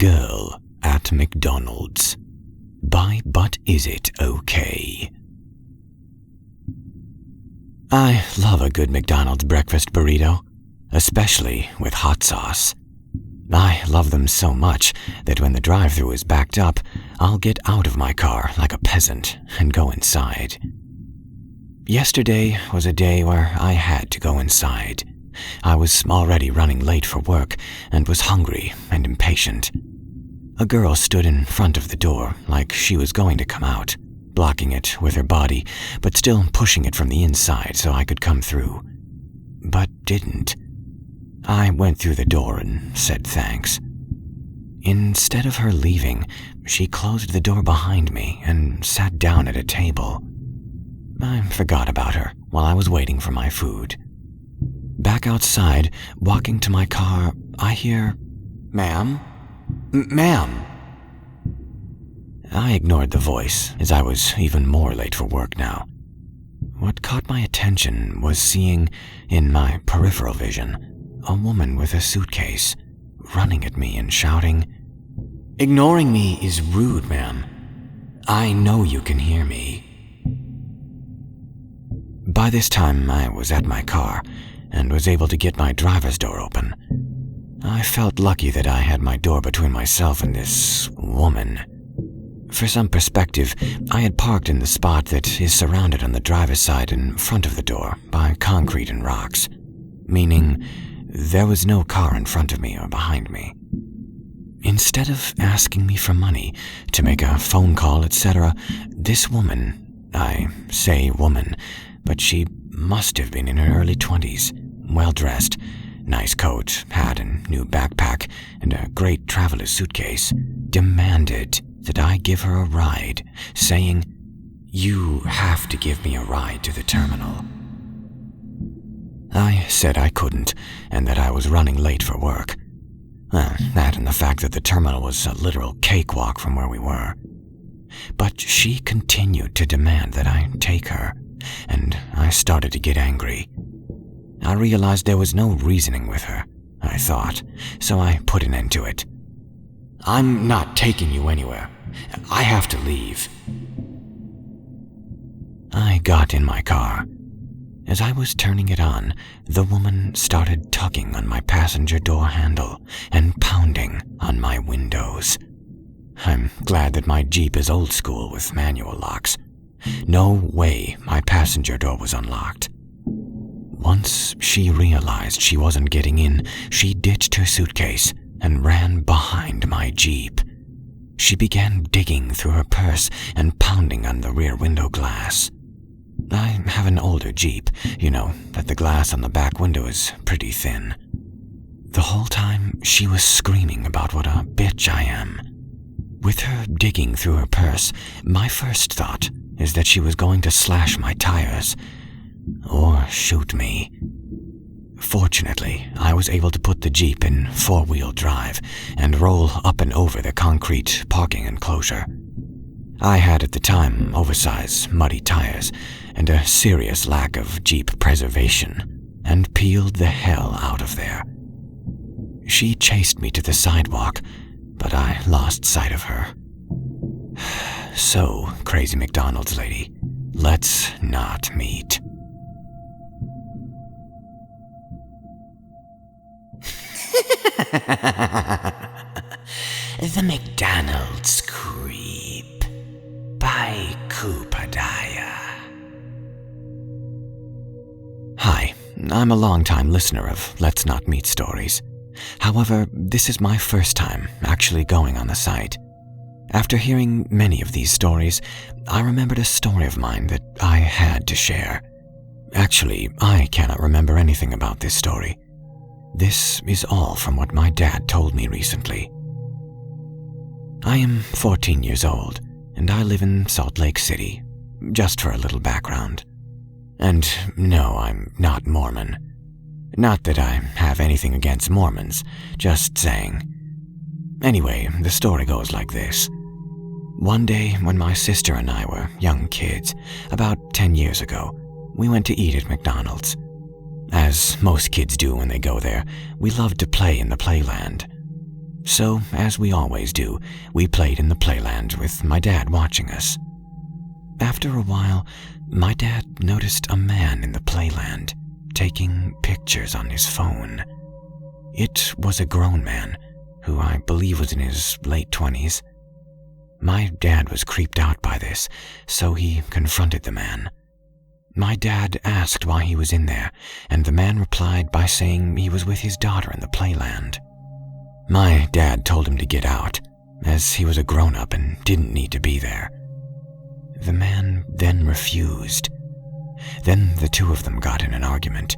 Girl at McDonald's by But Is It Okay? I love a good McDonald's breakfast burrito, especially with hot sauce. I love them so much that when the drive-thru is backed up, I'll get out of my car like a peasant and go inside. Yesterday was a day where I had to go inside. I was already running late for work and was hungry and impatient. A girl stood in front of the door like she was going to come out, blocking it with her body, but still pushing it from the inside so I could come through. But didn't. I went through the door and said thanks. Instead of her leaving, she closed the door behind me and sat down at a table. I forgot about her while I was waiting for my food. Back outside, walking to my car, I hear, "Ma'am? Ma'am?" I ignored the voice as I was even more late for work now. What caught my attention was seeing, in my peripheral vision, a woman with a suitcase running at me and shouting, "Ignoring me is rude, ma'am. I know you can hear me." By this time, I was at my car and was able to get my driver's door open. I felt lucky that I had my door between myself and this woman. For some perspective, I had parked in the spot that is surrounded on the driver's side in front of the door by concrete and rocks, meaning there was no car in front of me or behind me. Instead of asking me for money, to make a phone call, etc., this woman, I say woman, but she must have been in her early 20s, well-dressed, nice coat, hat, and new backpack, and a great traveler's suitcase, demanded that I give her a ride, saying, "You have to give me a ride to the terminal." I said I couldn't, and that I was running late for work. That and the fact that the terminal was a literal cakewalk from where we were. But she continued to demand that I take her, and I started to get angry. I realized there was no reasoning with her, I thought, so I put an end to it. "I'm not taking you anywhere. I have to leave." I got in my car. As I was turning it on, the woman started tugging on my passenger door handle and pounding on my windows. I'm glad that my Jeep is old school with manual locks. No way my passenger door was unlocked. Once she realized she wasn't getting in, she ditched her suitcase and ran behind my Jeep. She began digging through her purse and pounding on the rear window glass. I have an older Jeep, you know, that the glass on the back window is pretty thin. The whole time, she was screaming about what a bitch I am. With her digging through her purse, my first thought is that she was going to slash my tires or shoot me. Fortunately, I was able to put the Jeep in four-wheel drive and roll up and over the concrete parking enclosure. I had at the time oversized, muddy tires and a serious lack of Jeep preservation, and peeled the hell out of there. She chased me to the sidewalk, but I lost sight of her. So, crazy McDonald's lady, let's not meet. The McDonald's Creep by Creepypasta. Hi, I'm a long-time listener of Let's Not Meet stories. However, this is my first time actually going on the site. After hearing many of these stories, I remembered a story of mine that I had to share. Actually, I cannot remember anything about this story. This is all from what my dad told me recently. I am 14 years old, and I live in Salt Lake City, just for a little background. And no, I'm not Mormon. Not that I have anything against Mormons, just saying. Anyway, the story goes like this. One day when my sister and I were young kids, about 10 years ago, we went to eat at McDonald's. As most kids do when they go there, we loved to play in the playland. So, as we always do, we played in the playland with my dad watching us. After a while, my dad noticed a man in the playland taking pictures on his phone. It was a grown man, who I believe was in his late 20s. My dad was creeped out by this, so he confronted the man. My dad asked why he was in there, and the man replied by saying he was with his daughter in the playland. My dad told him to get out, as he was a grown-up and didn't need to be there. The man then refused. Then the two of them got in an argument.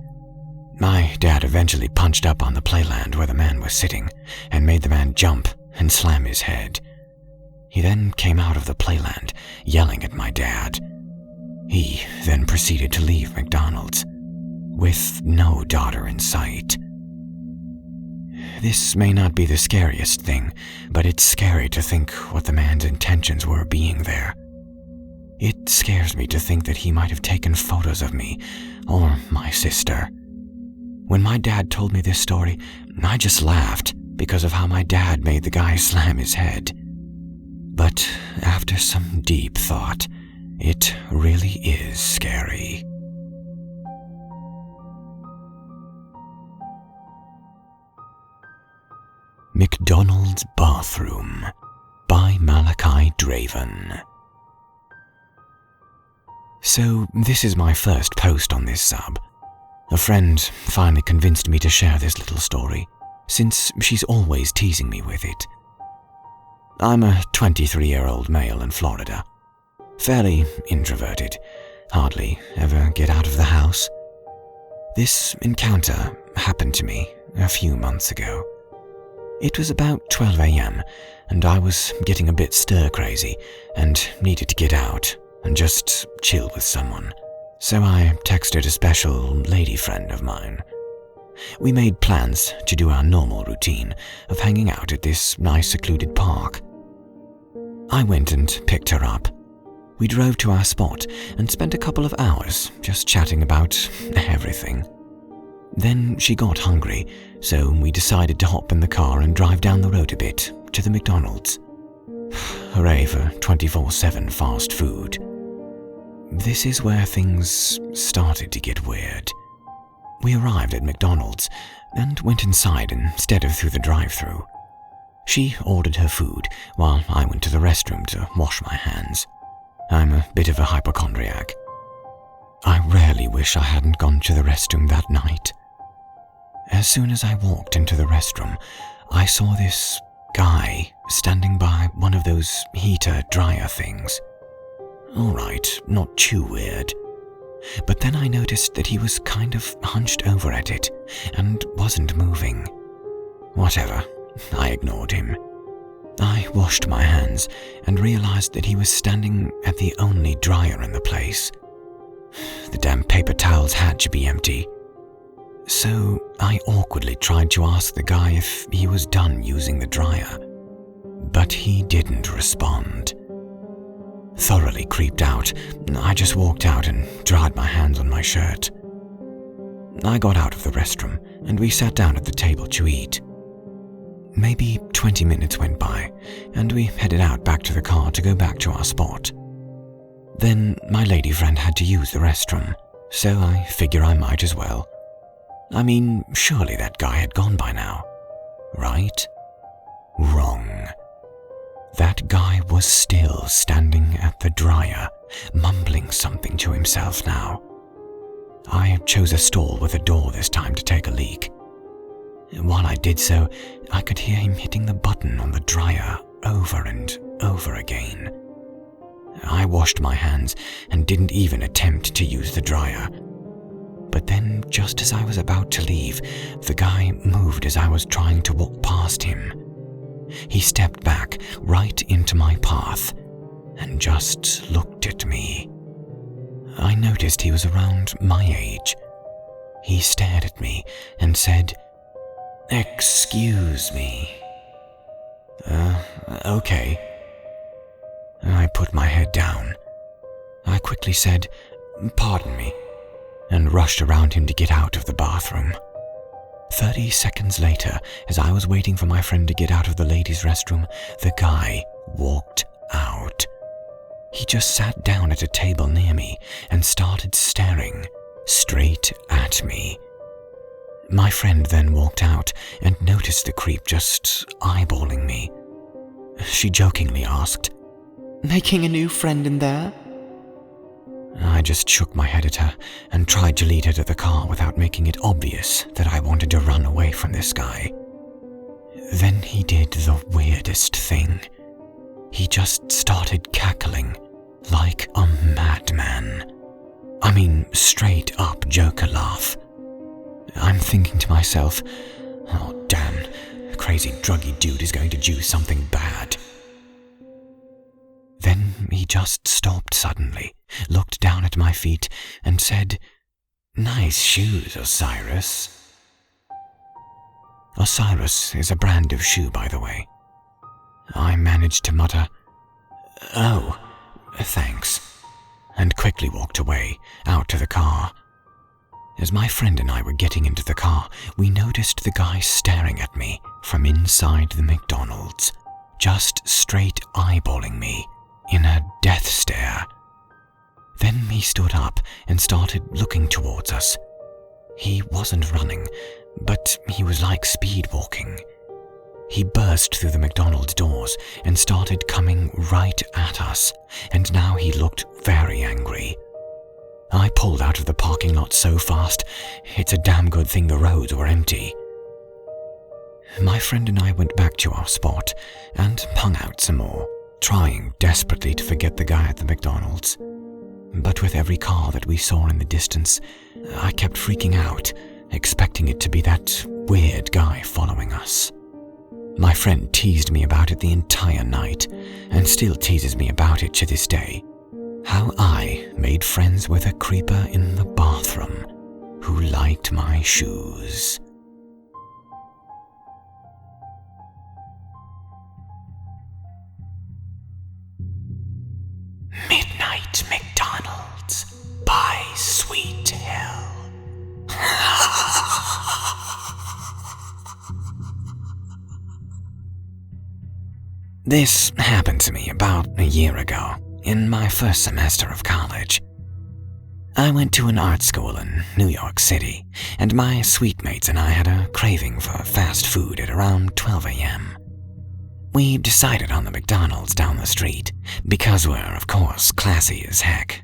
My dad eventually punched up on the playland where the man was sitting and made the man jump and slam his head. He then came out of the playland, yelling at my dad. He then proceeded to leave McDonald's, with no daughter in sight. This may not be the scariest thing, but it's scary to think what the man's intentions were being there. It scares me to think that he might have taken photos of me or my sister. When my dad told me this story, I just laughed because of how my dad made the guy slam his head. But after some deep thought, it really is scary. McDonald's Bathroom by Malachi Draven. So this is my first post on this sub. A friend finally convinced me to share this little story, since she's always teasing me with it. I'm a 23-year-old male in Florida. Fairly introverted, hardly ever get out of the house. This encounter happened to me a few months ago. It was about 12 a.m. and I was getting a bit stir-crazy and needed to get out and just chill with someone. So I texted a special lady friend of mine. We made plans to do our normal routine of hanging out at this nice secluded park. I went and picked her up. We drove to our spot and spent a couple of hours just chatting about everything. Then she got hungry, so we decided to hop in the car and drive down the road a bit to the McDonald's. Hooray for 24/7 fast food. This is where things started to get weird. We arrived at McDonald's and went inside instead of through the drive-thru. She ordered her food while I went to the restroom to wash my hands. I'm a bit of a hypochondriac. I rarely wish I hadn't gone to the restroom that night. As soon as I walked into the restroom, I saw this guy standing by one of those heater-dryer things. Alright, not too weird. But then I noticed that he was kind of hunched over at it and wasn't moving. Whatever, I ignored him. I washed my hands and realized that he was standing at the only dryer in the place. The damn paper towels had to be empty. So I awkwardly tried to ask the guy if he was done using the dryer, but he didn't respond. Thoroughly creeped out, I just walked out and dried my hands on my shirt. I got out of the restroom and we sat down at the table to eat. Maybe 20 minutes went by and we headed out back to the car to go back to our spot. Then my lady friend had to use the restroom, so I figure I might as well. I mean, surely that guy had gone by now, right? Wrong. That guy was still standing at the dryer, mumbling something to himself now. I chose a stall with a door this time to take a leak. While I did so, I could hear him hitting the button on the dryer over and over again. I washed my hands and didn't even attempt to use the dryer. But then, just as I was about to leave, the guy moved as I was trying to walk past him. He stepped back right into my path and just looked at me. I noticed he was around my age. He stared at me and said, "Excuse me." Okay. I put my head down. I quickly said, "Pardon me," and rushed around him to get out of the bathroom. 30 seconds later, as I was waiting for my friend to get out of the ladies' restroom, the guy walked out. He just sat down at a table near me and started staring straight at me. My friend then walked out and noticed the creep just eyeballing me. She jokingly asked, "Making a new friend in there?" I just shook my head at her and tried to lead her to the car without making it obvious that I wanted to run away from this guy. Then he did the weirdest thing. He just started cackling like a madman. I mean, straight up Joker laugh. I'm thinking to myself, oh damn, a crazy druggy dude is going to do something bad. Then he just stopped suddenly, looked down at my feet, and said, "Nice shoes, Osiris." Osiris is a brand of shoe, by the way. I managed to mutter, "Oh, thanks," and quickly walked away, out to the car. As my friend and I were getting into the car, we noticed the guy staring at me from inside the McDonald's, just straight eyeballing me in a death stare. Then he stood up and started looking towards us. He wasn't running, but he was like speed walking. He burst through the McDonald's doors and started coming right at us, and now he looked very angry. I pulled out of the parking lot so fast, it's a damn good thing the roads were empty. My friend and I went back to our spot and hung out some more, trying desperately to forget the guy at the McDonald's. But with every car that we saw in the distance, I kept freaking out, expecting it to be that weird guy following us. My friend teased me about it the entire night, and still teases me about it to this day. How I made friends with a creeper in the bathroom who liked my shoes. Midnight McDonald's by Sweet Hill. This happened to me about a year ago, in my first semester of college. I went to an art school in New York City, and my suite mates and I had a craving for fast food at around 12 a.m. We decided on the McDonald's down the street, because we're, of course, classy as heck.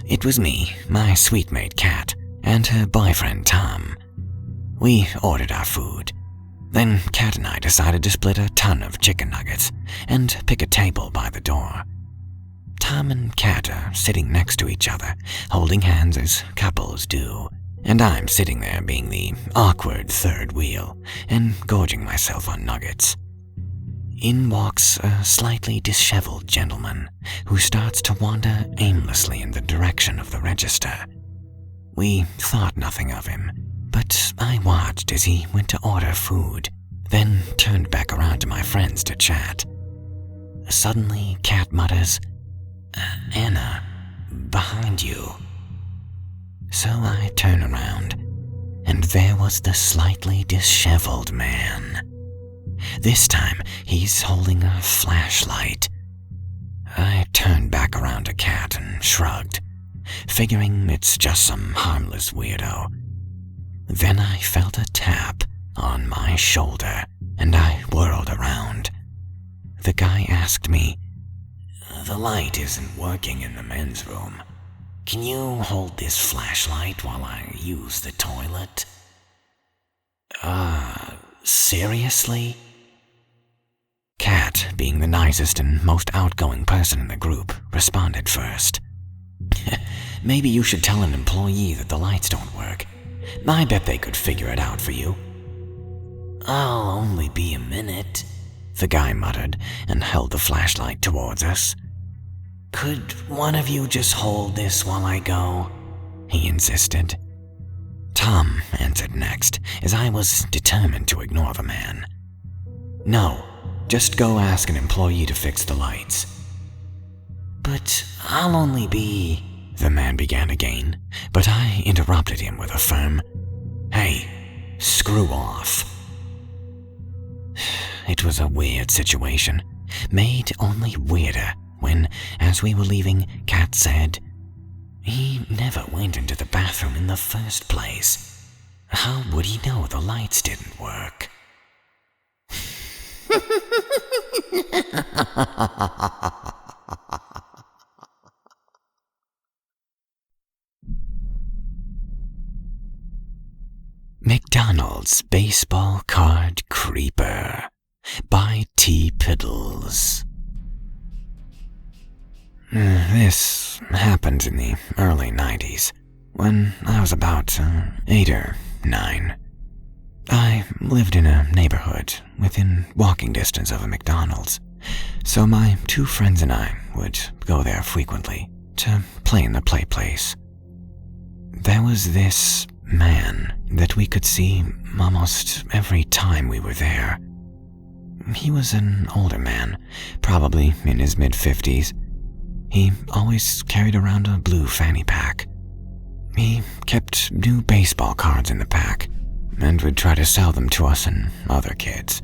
It was me, my suite mate Kat, and her boyfriend Tom. We ordered our food. Then Kat and I decided to split a ton of chicken nuggets and pick a table by the door. Tom and Kat are sitting next to each other, holding hands as couples do, and I'm sitting there being the awkward third wheel and gorging myself on nuggets. In walks a slightly disheveled gentleman who starts to wander aimlessly in the direction of the register. We thought nothing of him, but I watched as he went to order food, then turned back around to my friends to chat. Suddenly, Kat mutters, "Anna, behind you." So I turn around, and there was the slightly disheveled man. This time, he's holding a flashlight. I turned back around to Kat and shrugged, figuring it's just some harmless weirdo. Then I felt a tap on my shoulder, and I whirled around. The guy asked me, "The light isn't working in the men's room. Can you hold this flashlight while I use the toilet?" Seriously? Kat, being the nicest and most outgoing person in the group, responded first. "Maybe you should tell an employee that the lights don't work. I bet they could figure it out for you." "I'll only be a minute," the guy muttered and held the flashlight towards us. "Could one of you just hold this while I go?" he insisted. Tom answered next, as I was determined to ignore the man. "No, just go ask an employee to fix the lights." "But I'll only be..." the man began again, but I interrupted him with a firm, "Hey, screw off. It was a weird situation, made only weirder when, as we were leaving, Kat said, "He never went into the bathroom in the first place. How would he know the lights didn't work?" McDonald's Baseball Card Creeper by T. Piddles. This happened in the early 90s, when I was about 8 or 9. I lived in a neighborhood within walking distance of a McDonald's, so my 2 friends and I would go there frequently to play in the play place. There was this man that we could see almost every time we were there. He was an older man, probably in his mid-50s. He always carried around a blue fanny pack. He kept new baseball cards in the pack and would try to sell them to us and other kids.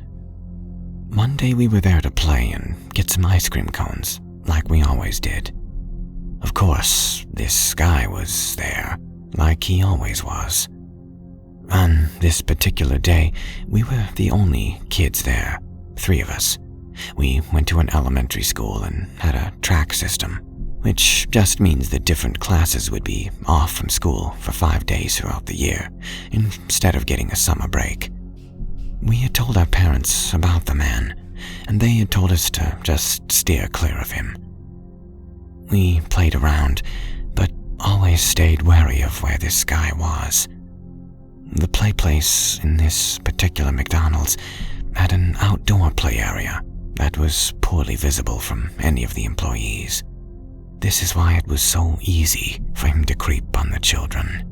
One day we were there to play and get some ice cream cones, like we always did. Of course, this guy was there, like he always was. On this particular day, we were the only kids there, 3 of us. We went to an elementary school and had a track system, which just means that different classes would be off from school for 5 days throughout the year, instead of getting a summer break. We had told our parents about the man, and they had told us to just steer clear of him. We played around, but always stayed wary of where this guy was. The play place in this particular McDonald's had an outdoor play area that was poorly visible from any of the employees. This is why it was so easy for him to creep on the children.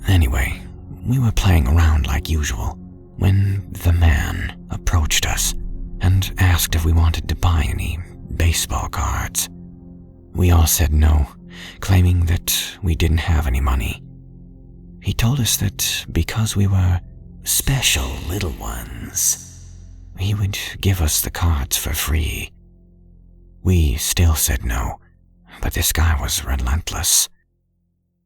Anyway, we were playing around like usual when the man approached us and asked if we wanted to buy any baseball cards. We all said no, claiming that we didn't have any money. He told us that because we were special little ones, he would give us the cards for free. We still said no, but this guy was relentless.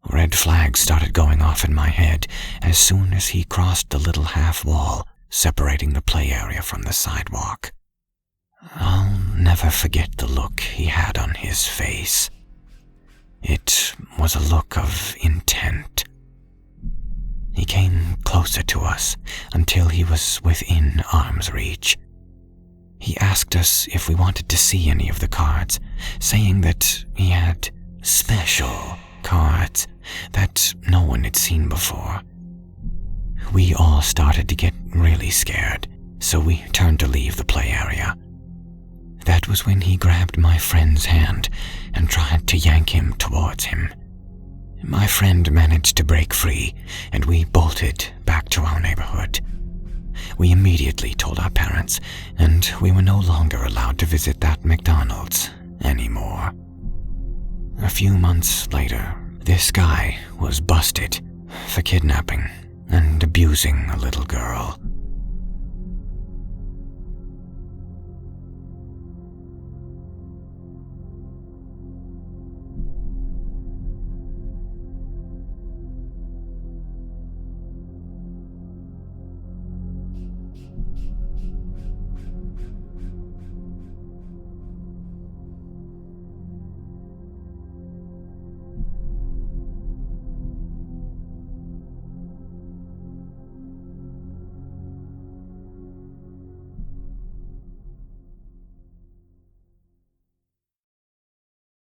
Red flags started going off in my head as soon as he crossed the little half wall separating the play area from the sidewalk. I'll never forget the look he had on his face. It was a look of intent. He came closer to us until he was within arm's reach. He asked us if we wanted to see any of the cards, saying that he had special cards that no one had seen before. We all started to get really scared, so we turned to leave the play area. That was when he grabbed my friend's hand and tried to yank him towards him. My friend managed to break free, and we bolted back to our neighborhood. We immediately told our parents, and we were no longer allowed to visit that McDonald's anymore. A few months later, this guy was busted for kidnapping and abusing a little girl.